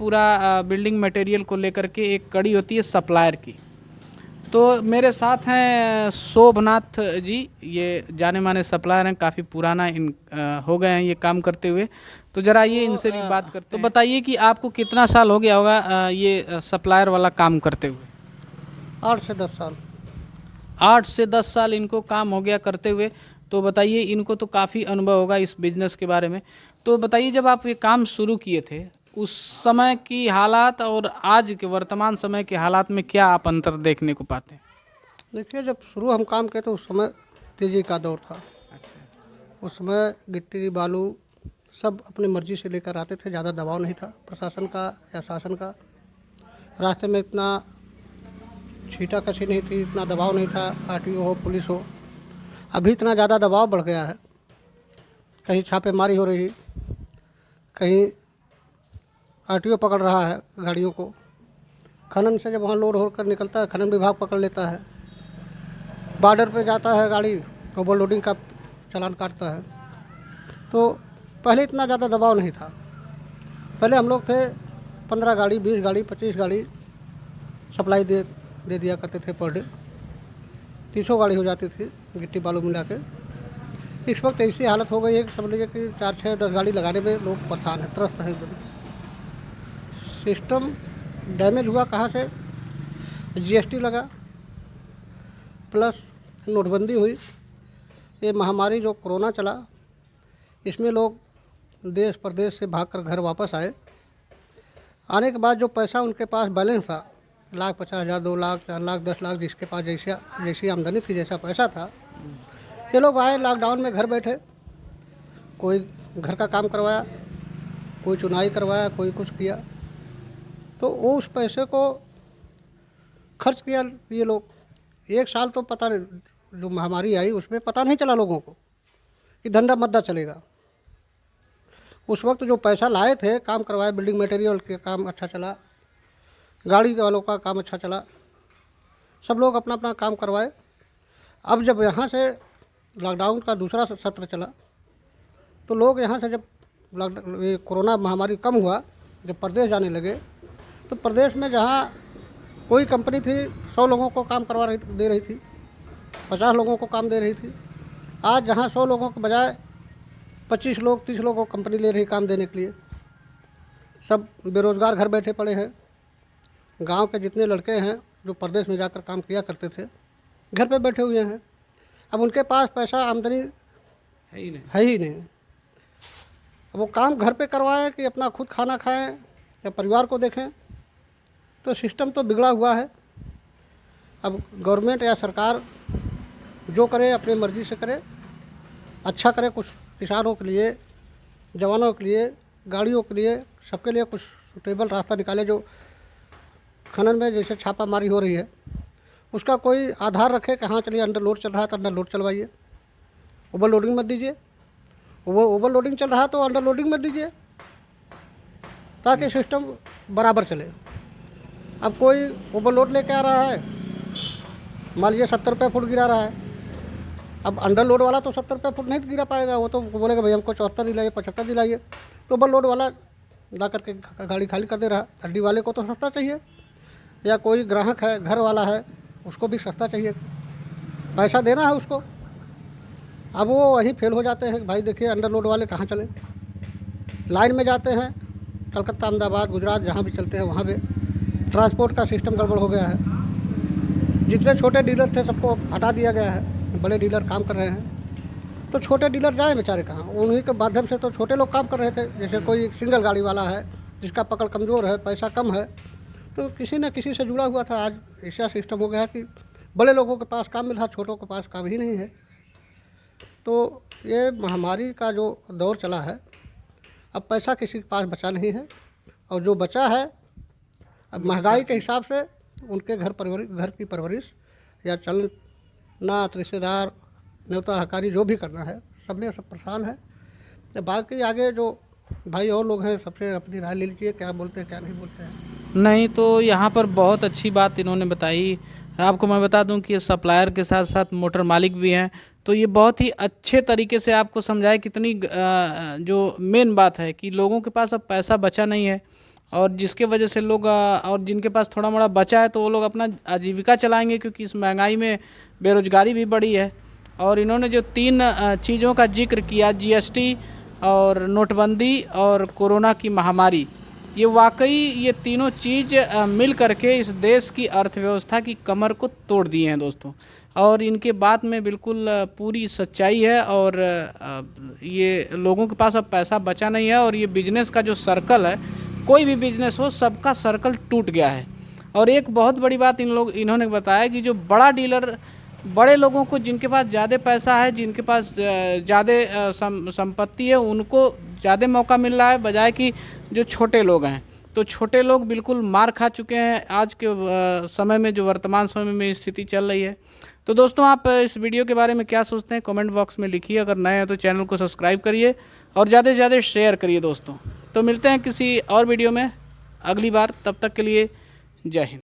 पूरा building material को लेकर के एक कड़ी होती है सप्लायर की। तो मेरे साथ हैं शोभनाथ जी, ये जाने माने सप्लायर हैं, काफ़ी पुराना हो गए हैं ये काम करते हुए। तो ज़रा ये इनसे भी बात करते हैं। तो बताइए कि आपको कितना साल हो गया होगा ये सप्लायर वाला काम करते हुए? 8 से 10 साल। 8 से 10 साल इनको काम हो गया करते हुए। तो बताइए, इनको तो काफ़ी अनुभव होगा इस बिज़नेस के बारे में। तो बताइए, जब आप ये काम शुरू किए थे उस समय की हालात और आज के वर्तमान समय के हालात में क्या आप अंतर देखने को पाते हैं? देखिए, जब शुरू हम काम किए तो उस समय तेज़ी का दौर था। उस समय गिट्टी बालू सब अपनी मर्जी से लेकर आते थे, ज़्यादा दबाव नहीं था प्रशासन का या शासन का। रास्ते में इतना छीटा-कशी नहीं थी, इतना दबाव नहीं था, आरटीओ हो पुलिस हो। अभी इतना ज़्यादा दबाव बढ़ गया है, कहीं छापेमारी हो रही, कहीं आरटीओ पकड़ रहा है गाड़ियों को। खनन से जब वहाँ लोड होकर निकलता है खनन विभाग पकड़ लेता है। बॉर्डर पे जाता है गाड़ी, ओवरलोडिंग का चालान काटता है। तो पहले इतना ज़्यादा दबाव नहीं था। पहले हम लोग थे 15 गाड़ी, 20 गाड़ी, 25 गाड़ी सप्लाई दे दिया करते थे पर डे। 300 गाड़ी हो जाती थी गिट्टी बालू मिला के। इस वक्त ऐसी हालत हो गई है कि समझ लीजिए कि 4, 6, 10 गाड़ी लगाने में लोग परेशान हैं, त्रस्त हैं एकदम। सिस्टम डैमेज हुआ कहाँ से? जीएसटी लगा, प्लस नोटबंदी हुई, ये महामारी जो कोरोना चला, इसमें लोग देश प्रदेश से भागकर घर वापस आए। आने के बाद जो पैसा उनके पास बैलेंस था, 1,50,000, 2 लाख, 4 लाख, 10 लाख, जिसके पास जैसी आमदनी थी, जैसा पैसा था, ये लोग आए लॉकडाउन में घर बैठे। कोई घर का काम करवाया, कोई चुनाई करवाया, कोई कुछ किया। तो वो उस पैसे को खर्च किया ये लोग। 1 साल तो पता नहीं, जो महामारी आई उसमें पता नहीं चला लोगों को कि धंधा मद्दा चलेगा। उस वक्त जो पैसा लाए थे, काम करवाए, बिल्डिंग मटेरियल के काम अच्छा चला, गाड़ी वालों का काम अच्छा चला, सब लोग अपना अपना काम करवाए। अब जब यहाँ से लॉकडाउन का दूसरा सत्र चला तो लोग यहाँ से जब ये कोरोना महामारी कम हुआ, जब प्रदेश जाने लगे, तो प्रदेश में जहाँ कोई कंपनी थी 100 लोगों को काम दे रही थी, 50 लोगों को काम दे रही थी। आज जहाँ 100 लोगों के बजाय 25 लोग, 30 लोगों को कंपनी ले रही काम देने के लिए। सब बेरोज़गार घर बैठे पड़े हैं। गांव के जितने लड़के हैं जो प्रदेश में जाकर काम किया करते थे, घर पे बैठे हुए हैं। अब उनके पास पैसा, आमदनी है ही नहीं। अब वो काम घर पे करवाएं कि अपना खुद खाना खाएं या परिवार को देखें, तो सिस्टम तो बिगड़ा हुआ है। अब गवर्नमेंट या सरकार जो करे अपनी मर्ज़ी से करे, अच्छा करे कुछ किसानों के लिए, जवानों के लिए, गाड़ियों के लिए, सबके लिए कुछ सुटेबल रास्ता निकाले। जो खनन में जैसे छापामारी हो रही है, उसका कोई आधार रखे कि हाँ चलिए अंडर लोड चल रहा है तो अंडर लोड चलवाइए, ओवरलोडिंग मत दीजिए। ओवरलोडिंग चल रहा है तो अंडर लोडिंग मत दीजिए, ताकि सिस्टम बराबर चले। अब कोई ओवरलोड लेके आ रहा है, मान लीजिए 70 रुपये फुट गिरा रहा है। अब अंडर लोड वाला तो 70 रुपये फुट नहीं गिरा पाएगा, वो तो बोलेगा भाई हमको 74 दिलाइए, 75 दिलाइए। तो ओवरलोड वाला ला करके गाड़ी खाली कर दे रहा। हड्डी वाले को तो सस्ता चाहिए, या कोई ग्राहक है, घर वाला है, उसको भी सस्ता चाहिए, पैसा देना है उसको। अब वो वहीं फेल हो जाते हैं। भाई देखिए, अंडर लोड वाले कहाँ चले, लाइन में जाते हैं, कलकत्ता, अहमदाबाद, गुजरात, जहाँ भी चलते हैं वहाँ पे ट्रांसपोर्ट का सिस्टम गड़बड़ हो गया है। जितने छोटे डीलर थे सबको हटा दिया गया है, बड़े डीलर काम कर रहे हैं। तो छोटे डीलर जाए बेचारे कहाँ? उन्हीं के माध्यम से तो छोटे लोग काम कर रहे थे। जैसे कोई सिंगल गाड़ी वाला है जिसका पकड़ कमज़ोर है, पैसा कम है, तो किसी न किसी से जुड़ा हुआ था। आज ऐसा सिस्टम हो गया कि बड़े लोगों के पास काम मिल रहा, छोटों के पास काम ही नहीं है। तो ये महामारी का जो दौर चला है, अब पैसा किसी के पास बचा नहीं है, और जो बचा है अब महंगाई के हिसाब से उनके घर की परवरिश या चलन नात, रिश्तेदार, न्योता हकारी जो भी करना है, सब में सब परेशान है। बाकी आगे जो भाई और लोग हैं, सबसे अपनी राय ले लीजिए, क्या बोलते हैं क्या नहीं बोलते हैं। नहीं, तो यहाँ पर बहुत अच्छी बात इन्होंने बताई। आपको मैं बता दूं कि ये सप्लायर के साथ साथ मोटर मालिक भी हैं, तो ये बहुत ही अच्छे तरीके से आपको समझाए कितनी जो मेन बात है कि लोगों के पास अब पैसा बचा नहीं है और जिसके वजह से लोग और जिनके पास थोड़ा मोड़ा बचा है तो वो लोग अपना आजीविका चलाएंगे, क्योंकि इस महंगाई में बेरोजगारी भी बढ़ी है। और इन्होंने जो 3 चीज़ों का जिक्र किया, जीएसटी और नोटबंदी और कोरोना की महामारी, ये वाकई ये तीनों चीज़ मिल करके इस देश की अर्थव्यवस्था की कमर को तोड़ दिए हैं दोस्तों। और इनके बात में बिल्कुल पूरी सच्चाई है। और ये लोगों के पास अब पैसा बचा नहीं है, और ये बिजनेस का जो सर्कल है, कोई भी बिजनेस हो, सबका सर्कल टूट गया है। और एक बहुत बड़ी बात इन्होंने बताया कि जो बड़ा डीलर, बड़े लोगों को, जिनके पास ज़्यादा पैसा है, जिनके पास ज़्यादा संपत्ति है, उनको ज़्यादा मौका मिल रहा है, बजाय कि जो छोटे लोग हैं। तो छोटे लोग बिल्कुल मार खा चुके हैं आज के समय में, जो वर्तमान समय में स्थिति चल रही है। तो दोस्तों, आप इस वीडियो के बारे में क्या सोचते हैं, कमेंट बॉक्स में लिखिए। अगर नए हैं तो चैनल को सब्सक्राइब करिए और ज़्यादा से ज़्यादा शेयर करिए दोस्तों। तो मिलते हैं किसी और वीडियो में अगली बार, तब तक के लिए जय हिंद।